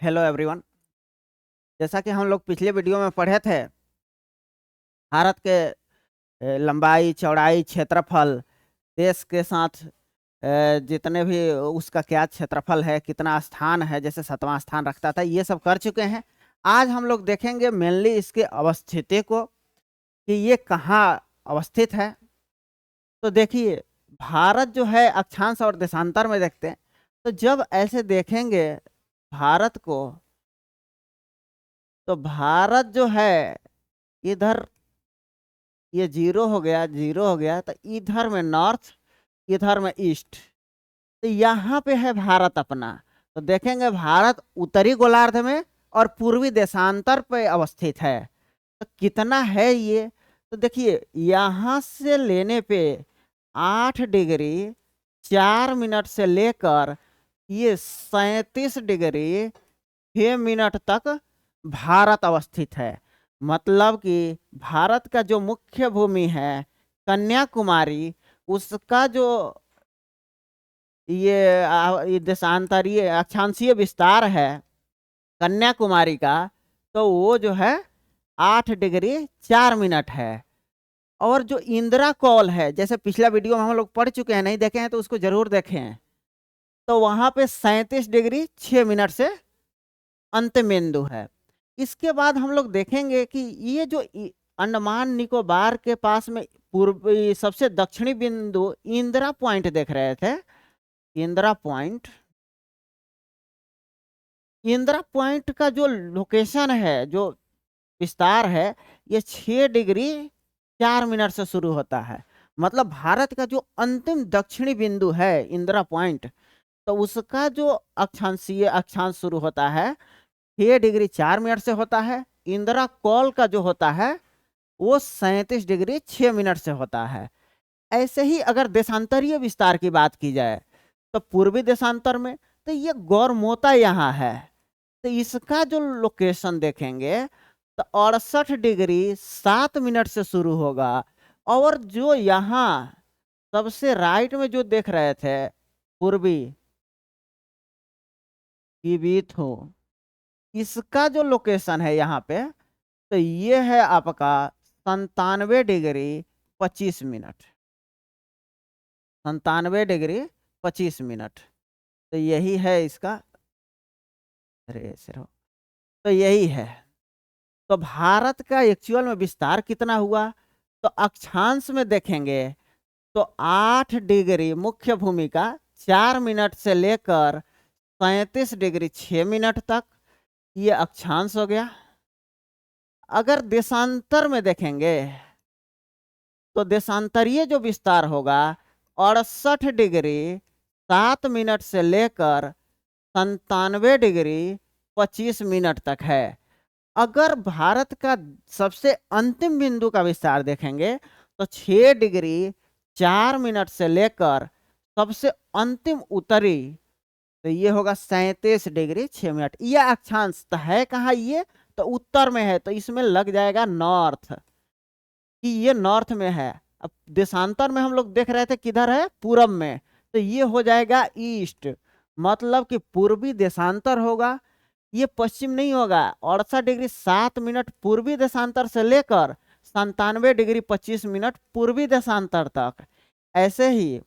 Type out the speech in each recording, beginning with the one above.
Hello everyone. जैसा कि हम लोग पिछले वीडियो में पढ़े थे, भारत के लंबाई चौड़ाई क्षेत्रफल देश के साथ जितने भी उसका क्या क्षेत्रफल है, कितना स्थान है, जैसे 7वां स्थान रखता था, ये सब कर चुके हैं। आज हम लोग देखेंगे मेनली इसके अवस्थिति को कि ये कहाँ अवस्थित है। तो देखिए, भारत जो है अक्षांश और देशांतर में देखते हैं। तो जब ऐसे देखेंगे भारत को, तो भारत जो है इधर ये जीरो हो गया, जीरो हो गया, तो इधर में नॉर्थ, इधर में ईस्ट। तो यहाँ पे है भारत अपना। तो देखेंगे भारत उत्तरी गोलार्ध में और पूर्वी देशांतर पे अवस्थित है। तो कितना है ये? तो देखिए, यहाँ से लेने पे 8 डिग्री 4 मिनट से लेकर ये 37 डिग्री 6 मिनट तक भारत अवस्थित है। मतलब कि भारत का जो मुख्य भूमि है कन्याकुमारी, उसका जो ये देशांतरीय अक्षांशीय विस्तार है कन्याकुमारी का, तो वो जो है 8 डिग्री 4 मिनट है। और जो इंदिरा कौल है, जैसे पिछला वीडियो में हम लोग पढ़ चुके हैं, नहीं देखे हैं तो उसको जरूर देखें। तो वहां पे 37 डिग्री 6 मिनट से अंत्यबिंदु है। इसके बाद हम लोग देखेंगे कि ये जो अंडमान निकोबार के पास में पूर्वी सबसे दक्षिणी बिंदु इंदिरा पॉइंट देख रहे थे, इंदिरा पॉइंट, इंदिरा पॉइंट का जो लोकेशन है, जो विस्तार है, ये 6 डिग्री 4 मिनट से शुरू होता है। मतलब भारत का जो अंतिम दक्षिणी बिंदु है इंदिरा पॉइंट, तो उसका जो अक्षांशीय अक्षांश शुरू होता है 6 डिग्री 4 मिनट से होता है। इंदिरा कौल का जो होता है वो 37 डिग्री 6 मिनट से होता है। ऐसे ही अगर देशांतरीय विस्तार की बात की जाए, तो पूर्वी देशांतर में तो ये गौरमोता यहाँ है। तो इसका जो लोकेशन देखेंगे तो 68 डिग्री 7 मिनट से शुरू होगा। और जो यहाँ सबसे राइट में जो देख रहे थे पूर्वी किबीत हो, इसका जो लोकेशन है यहाँ पे, तो ये है आपका 97 डिग्री 25 मिनट, 97 डिग्री 25 मिनट। तो यही है इसका, अरे सिर्फ, तो यही है। तो भारत का एक्चुअल में विस्तार कितना हुआ? तो अक्षांश में देखेंगे तो 8 डिग्री मुख्य भूमि का 4 मिनट से लेकर 37 डिग्री 6 मिनट तक, ये अक्षांश हो गया। अगर देशांतर में देखेंगे तो देशांतरीय जो विस्तार होगा 68 डिग्री 7 मिनट से लेकर 97 डिग्री 25 मिनट तक है। अगर भारत का सबसे अंतिम बिंदु का विस्तार देखेंगे तो 6 डिग्री 4 मिनट से लेकर सबसे अंतिम उत्तरी, तो ये होगा 37 डिग्री 6 मिनट। ये अक्षांश तो है कहाँ? ये तो उत्तर में है, तो इसमें लग जाएगा नॉर्थ, कि ये नॉर्थ में है। अब देशांतर में हम लोग देख रहे थे किधर है, पूरब में, तो ये हो जाएगा ईस्ट। मतलब कि पूर्वी देशांतर होगा, ये पश्चिम नहीं होगा। 68 डिग्री 7 मिनट पूर्वी देशांतर से लेकर 97 डिग्री 25 मिनट पूर्वी देशांतर तक। ऐसे ही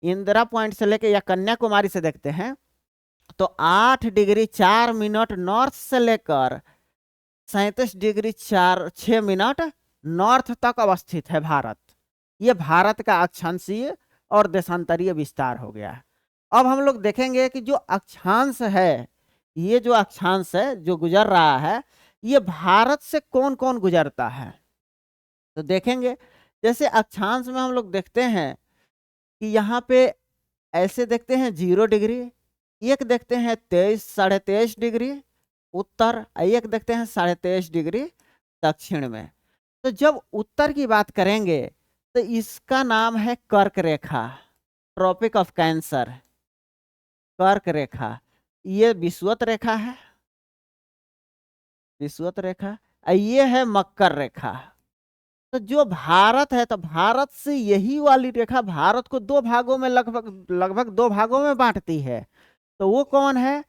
इंदिरा पॉइंट से लेकर या कन्याकुमारी से देखते हैं तो 8 डिग्री 4 मिनट नॉर्थ से लेकर 37 डिग्री 6 मिनट नॉर्थ तक अवस्थित है भारत। ये भारत का अक्षांशीय और देशांतरीय विस्तार हो गया है। अब हम लोग देखेंगे कि जो अक्षांश है, ये जो अक्षांश है जो गुजर रहा है, ये भारत से कौन कौन गुजरता है। तो देखेंगे, जैसे अक्षांश में हम लोग देखते हैं कि यहाँ पे ऐसे देखते हैं 0 डिग्री, एक देखते हैं 23 साढ़े 23 डिग्री उत्तर, एक देखते हैं 23.5 डिग्री दक्षिण में। तो जब उत्तर की बात करेंगे तो इसका नाम है कर्क रेखा, ट्रॉपिक ऑफ कैंसर, कर्क रेखा। ये विषुवत रेखा है, विषुवत रेखा। ये है मकर रेखा। तो जो भारत है, तो भारत से यही वाली रेखा भारत को दो भागों में लगभग लगभग 2 भागों में बांटती है। तो वो कौन है?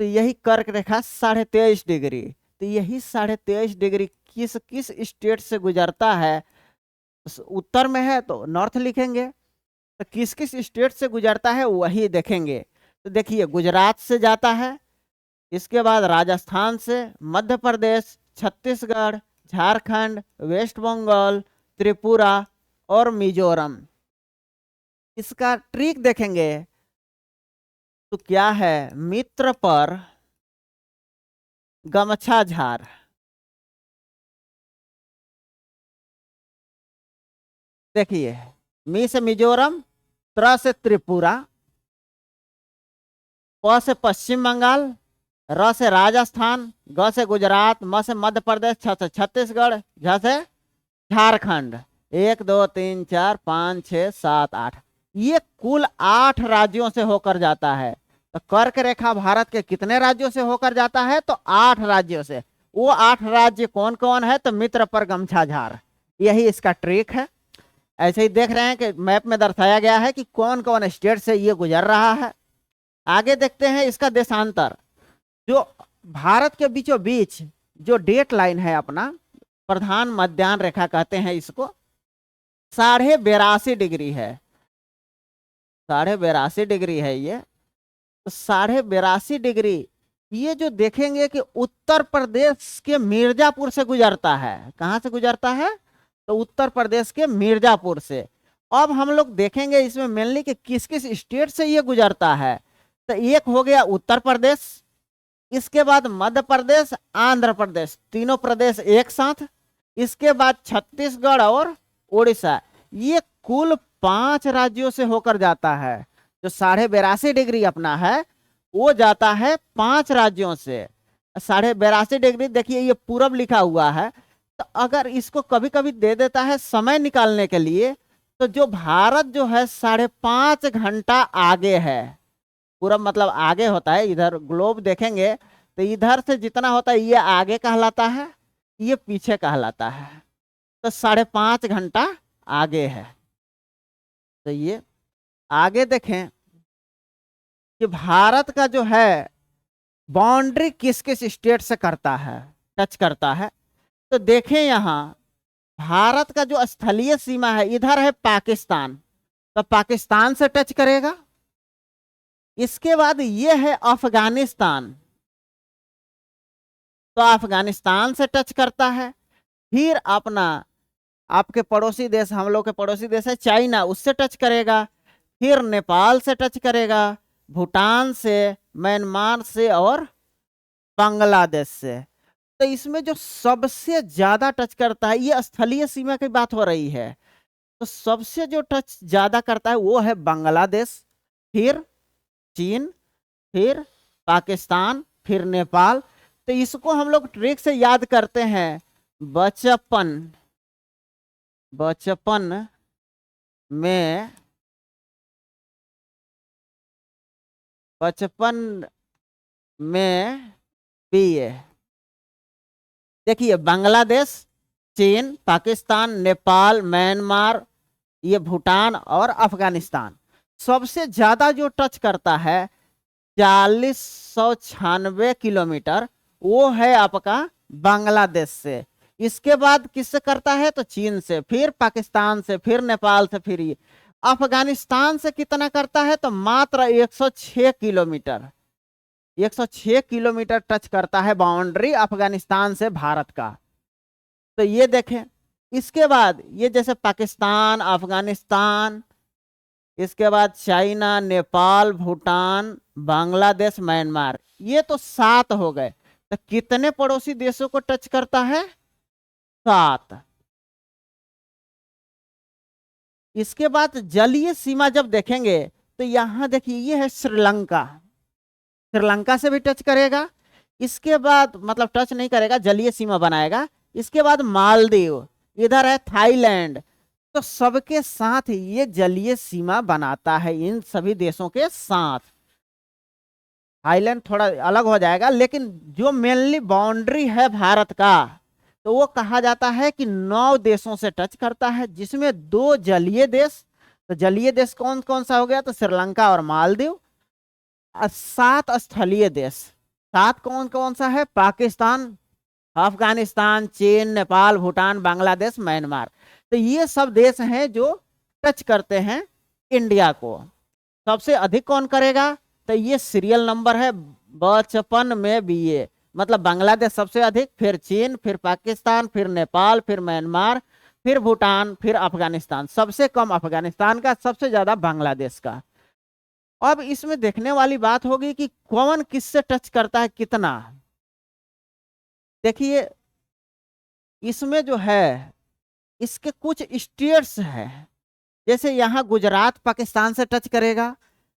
तो यही कर्क रेखा 23.5 डिग्री, तो यही 23.5 डिग्री किस किस स्टेट से गुजरता है? उत्तर में है तो नॉर्थ लिखेंगे, तो किस किस स्टेट से गुजरता है वही देखेंगे। तो देखिए गुजरात से जाता है, इसके बाद राजस्थान से, मध्य प्रदेश, छत्तीसगढ़, झारखंड, वेस्ट बंगाल, त्रिपुरा और मिजोरम। इसका ट्रिक देखेंगे तो क्या है, मित्र पर गमछा झार। देखिए मी से मिजोरम, त्र से त्रिपुरा, प से पश्चिम बंगाल, र से राजस्थान, ग से गुजरात, म से मध्य प्रदेश, छ से छत्तीसगढ़, झ से झारखंड। 1 2 3 4 5 6 7 8, ये कुल 8 राज्यों से होकर जाता है। तो कर्क रेखा भारत के कितने राज्यों से होकर जाता है? तो 8 राज्यों से। वो 8 राज्य कौन कौन है? तो मित्र पर गमछा झार, यही इसका ट्रिक है। ऐसे ही देख रहे हैं कि मैप में दर्शाया गया है कि कौन कौन स्टेट से ये गुजर रहा है। आगे देखते हैं इसका देशांतर। जो भारत के बीचों बीच जो डेट लाइन है अपना, प्रधान मध्याह्न रेखा कहते हैं इसको, 82.5 डिग्री है। 82.5 डिग्री है ये। तो 82.5 डिग्री ये जो देखेंगे कि उत्तर प्रदेश के मिर्जापुर से गुजरता है। कहाँ से गुजरता है? तो उत्तर प्रदेश के मिर्जापुर से। अब हम लोग देखेंगे इसमें मेनली कि किस किस स्टेट से ये गुजरता है। तो एक हो गया उत्तर प्रदेश, इसके बाद मध्य प्रदेश, आंध्र प्रदेश, तीनों प्रदेश एक साथ, इसके बाद छत्तीसगढ़ और उड़ीसा। ये कुल 5 राज्यों से होकर जाता है। जो 82.5 डिग्री अपना है वो जाता है 5 राज्यों से। 82.5 डिग्री देखिए ये पूरब लिखा हुआ है, तो अगर इसको कभी कभी दे देता है समय निकालने के लिए, तो जो भारत जो है 5.5 घंटा आगे है। पूरब मतलब आगे होता है, इधर ग्लोब देखेंगे तो इधर से जितना होता है ये आगे कहलाता है, ये पीछे कहलाता है। तो 5.5 घंटा आगे है। तो ये आगे देखें कि भारत का जो है बाउंड्री किस किस स्टेट से करता है, टच करता है। तो देखें यहाँ भारत का जो स्थलीय सीमा है, इधर है पाकिस्तान, तो पाकिस्तान से टच करेगा। इसके बाद ये है अफगानिस्तान, तो अफगानिस्तान से टच करता है। फिर अपना आपके पड़ोसी देश, हम लोग के पड़ोसी देश है चाइना, उससे टच करेगा। फिर नेपाल से टच करेगा, भूटान से, म्यांमार से और बांग्लादेश से। तो इसमें जो सबसे ज्यादा टच करता है, ये स्थलीय सीमा की बात हो रही है, तो सबसे जो टच ज्यादा करता है वो है बांग्लादेश, फिर चीन, फिर पाकिस्तान, फिर नेपाल। तो इसको हम लोग ट्रिक से याद करते हैं। बचपन में बीए। देखिए बांग्लादेश, चीन, पाकिस्तान, नेपाल, म्यांमार, ये भूटान और अफगानिस्तान। सबसे ज्यादा जो टच करता है 4096 किलोमीटर, वो है आपका बांग्लादेश से। इसके बाद किससे करता है? तो चीन से, फिर पाकिस्तान से, फिर नेपाल से, फिर ये अफगानिस्तान से कितना करता है? तो मात्र 106 किलोमीटर। 106 किलोमीटर टच करता है बाउंड्री अफगानिस्तान से भारत का। तो ये देखें, इसके बाद ये जैसे पाकिस्तान, अफगानिस्तान, इसके बाद चाइना, नेपाल, भूटान, बांग्लादेश, म्यांमार, ये तो 7 हो गए। तो कितने पड़ोसी देशों को टच करता है? 7। इसके बाद जलीय सीमा जब देखेंगे तो यहां देखिए ये है श्रीलंका, श्रीलंका से भी टच करेगा। इसके बाद मतलब टच नहीं करेगा, जलीय सीमा बनाएगा। इसके बाद मालदीव, इधर है थाईलैंड। तो सबके साथ ये जलीय सीमा बनाता है, इन सभी देशों के साथ। थाईलैंड थोड़ा अलग हो जाएगा, लेकिन जो मेनली बाउंड्री है भारत का, तो वो कहा जाता है कि 9 देशों से टच करता है, जिसमें 2 जलीय देश। तो जलीय देश कौन कौन सा हो गया? तो श्रीलंका और मालदीव। 7 स्थलीय देश, सात कौन कौन सा है? पाकिस्तान, अफगानिस्तान, चीन, नेपाल, भूटान, बांग्लादेश, म्यांमार। तो ये सब देश हैं जो टच करते हैं इंडिया को। सबसे अधिक कौन करेगा? तो ये सीरियल नंबर है बचपन में बीए, मतलब बांग्लादेश सबसे अधिक, फिर चीन, फिर पाकिस्तान, फिर नेपाल, फिर म्यांमार, फिर भूटान, फिर अफगानिस्तान। सबसे कम अफगानिस्तान का, सबसे ज्यादा बांग्लादेश का। अब इसमें देखने वाली बात होगी कि कौन किससे टच करता है कितना। देखिए इसमें जो है इसके कुछ स्टेट्स हैं, जैसे यहाँ गुजरात पाकिस्तान से टच करेगा,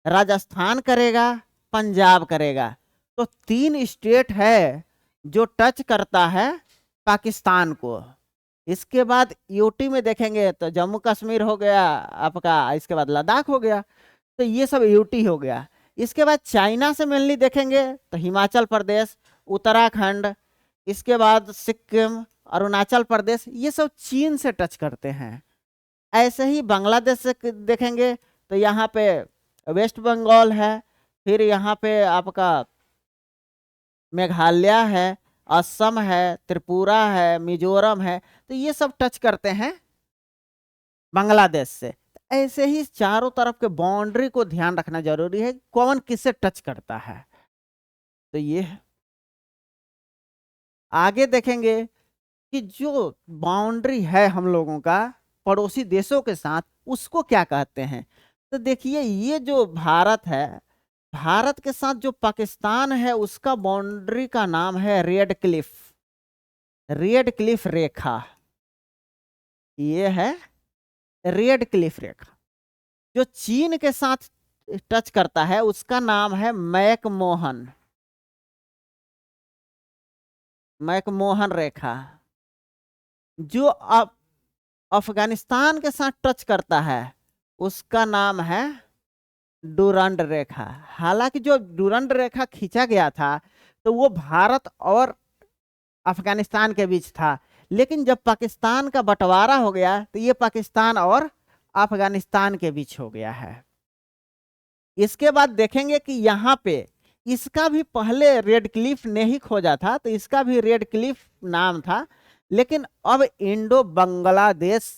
राजस्थान करेगा, पंजाब करेगा। तो तीन स्टेट है जो टच करता है पाकिस्तान को। इसके बाद यूटी में देखेंगे तो जम्मू कश्मीर हो गया आपका, इसके बाद लद्दाख हो गया, तो ये सब यूटी हो गया। इसके बाद चाइना से मेनली देखेंगे तो हिमाचल प्रदेश, उत्तराखंड, इसके बाद सिक्किम, अरुणाचल प्रदेश, ये सब चीन से टच करते हैं। ऐसे ही बांग्लादेश से देखेंगे तो यहाँ पे वेस्ट बंगाल है, फिर यहाँ पे आपका मेघालय है, असम है, त्रिपुरा है, मिजोरम है, तो ये सब टच करते हैं बांग्लादेश से। ऐसे ही चारों तरफ के बाउंड्री को ध्यान रखना जरूरी है, कौन किससे टच करता है। तो ये है। आगे देखेंगे कि जो बाउंड्री है हम लोगों का पड़ोसी देशों के साथ, उसको क्या कहते हैं। तो देखिए ये जो भारत है, भारत के साथ जो पाकिस्तान है उसका बाउंड्री का नाम है रेड क्लिफ, रेड क्लिफ रेखा। ये है रेड क्लिफ रेखा। जो चीन के साथ टच करता है उसका नाम है मैकमोहन, मैकमोहन रेखा। जो अफगानिस्तान के साथ टच करता है उसका नाम है डूरंड रेखा। हालांकि जो डूरंड रेखा खींचा गया था तो वो भारत और अफगानिस्तान के बीच था, लेकिन जब पाकिस्तान का बंटवारा हो गया तो ये पाकिस्तान और अफगानिस्तान के बीच हो गया है। इसके बाद देखेंगे कि यहाँ पे इसका भी पहले रेड क्लिफ ने ही खोजा था, तो इसका भी रेड क्लिफ नाम था, लेकिन अब इंडो बांग्लादेश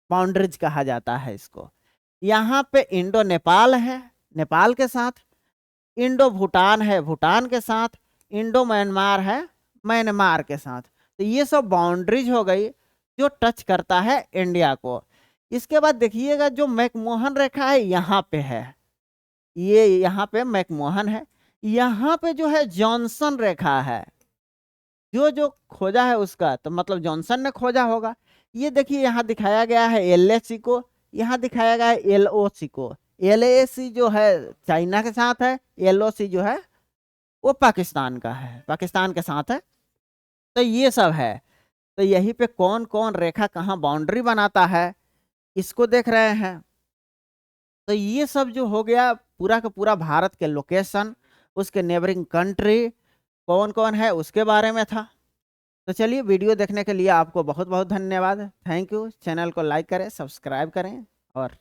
बाउंड्रीज कहा जाता है इसको। यहाँ पे इंडो नेपाल है, नेपाल के साथ, इंडो भूटान है, भूटान के साथ, इंडो म्यांमार है, म्यांमार के साथ। तो ये सब बाउंड्रीज हो गई जो टच करता है इंडिया को। इसके बाद देखिएगा जो मैकमोहन रेखा है यहाँ पे है, ये यहाँ पे मैकमोहन है, यहाँ पे जो है जॉनसन रेखा है। जो जो खोजा है उसका तो मतलब जॉनसन ने खोजा होगा। ये देखिए यहाँ दिखाया गया है LAC को, यहाँ दिखाया गया है LOC को। LAC जो है चाइना के साथ है, LOC जो है वो पाकिस्तान का है, पाकिस्तान के साथ है। तो ये सब है। तो यहीं पे कौन कौन रेखा कहाँ बाउंड्री बनाता है इसको देख रहे हैं। तो ये सब जो हो गया पूरा का पूरा भारत के लोकेशन, उसके नेबरिंग कंट्री कौन कौन है उसके बारे में था। तो चलिए वीडियो देखने के लिए आपको बहुत बहुत धन्यवाद। Thank you. चैनल को लाइक करें, सब्सक्राइब करें और